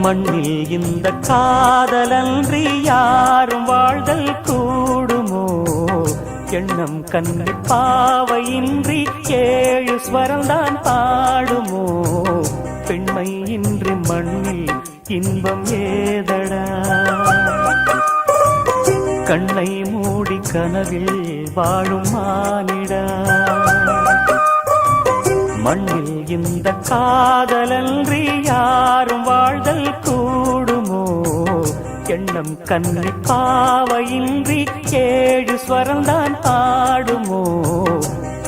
மண்ணில் இந்த காதலன்றி யாரும் வாழ்தல் கூடுமோ? எண்ணம் கண்ணி பாவையின்றி ஏழு ஸ்வரம்தான் பாடுமோ? பெண்மை இன்றி மண்ணில் இன்பம் ஏதடா? கண்ணை மூடி கனவில் வாழும் மானிடா. மண்ணில் இந்த காதலன்றி யாரும் வாழ்தல் கூடுமோ? எண்ணம் கண்ணி பாவையின்றி ஏழு ஸ்வரம்தான் பாடுமோ?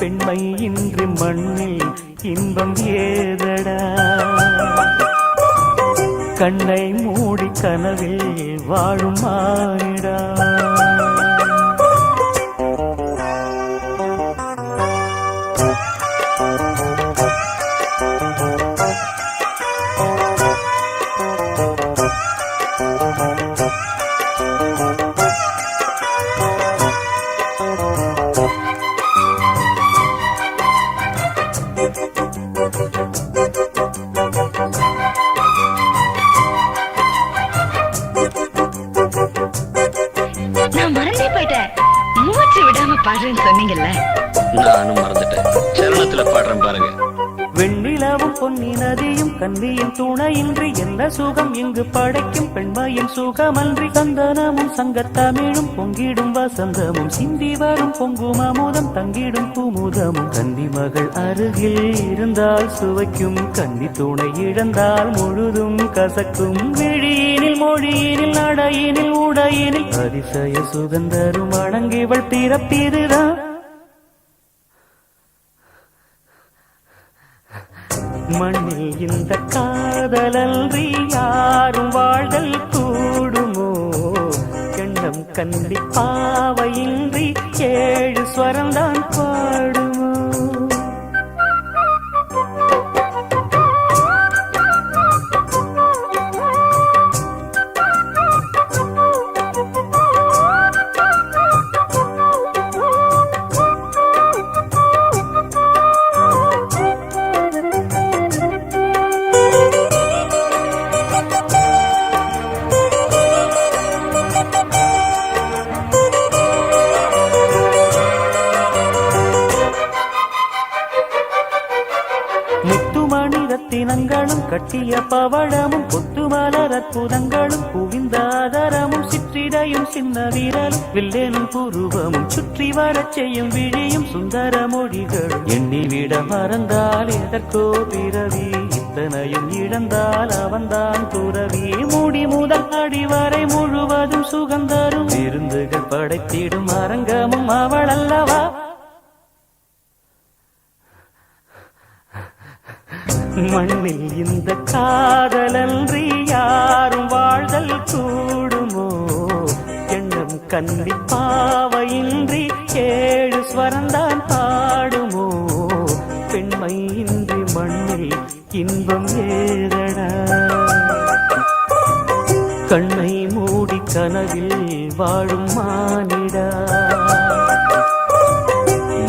பெண்மை இன்றி மண்ணில் இன்பம் ஏதடா? கண்ணை மூடி கனவில் வாழும் மானிடா. நான் மறந்தே போயிட்டேன். மூச்சு விடாம பாடுறேன்னு சொன்னீங்கல்ல, நானும் மறந்துட்டேன். சரணத்துல பாடுறேன் பாருங்க. வெண்ணிலவும் பொன்னி நதியும் கன்னியின் துணையின்றி என்ன சுகம் இங்கு படைக்கும்? பெண்மையின் சுகமன்றி சந்தனமும் சங்கத்தமிழும் பொங்கிடும் வசந்தமும் சிந்தி வரும் பொங்கும் அமுதம் தங்கிடும் குமுதமும். கன்னி மகள் அருகில் இருந்தால் சுவைக்கும், கன்னி துணை இழந்தால் முழுதும் கசக்கும். விழியினில் மொழியினில் நடையினில் உடையினில் அதிசய சுகந்தரும் அணங்கிவள் பிறப்பிதுதான். மண்ணில் இந்த காதலன்றி யாரும் வாழ்தல் கூடுமோ? எண்ணம் கண்டி பாவையின்றி ஏழு ஸ்வரம்தான் பாடுமோ? முத்துமணி ரத்தினங்களும் கட்டிய பவழமும் கொத்துமலர் அற்புதங்களும் குவிந்தாதரமும் சிற்றிடையும் சின்ன வீரலும் வில்லேனும் புருவமும் சுற்றி வரச் செய்யும் விழியும் சுந்தர மொழிகளும். எண்ணிவிட மறந்தால் எதற்கோ பிறவி, இத்தனையும் இழந்தால் அவன்தான் துறவி. மூடி முதல் அடிவரை முழுவதும் சுகந்தரும் விருந்துகள் படைத்திடும் அரங்கமும் அவள் அல்லவா? மண்ணில் இந்த காதலன்றி யாரும் வாழ்தல் கூடுமோ? எண்ணம் கன்னி பாவையின்றி ஏழு ஸ்வரம்தான் பாடுமோ? பெண்மை இன்றி மண்ணில் இன்பம் ஏதடா? கண்ணை மூடி கனவில் வாழும் மானிடா.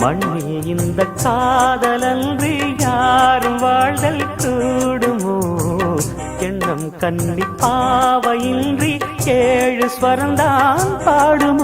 மண்ணில் இந்த காதலன்றி யாரும் வாழ்தல் கூடுமோ? எண்ணம் கன்னி பாவையின்றி ஏழு ஸ்வரம்தான் பாடுமோ?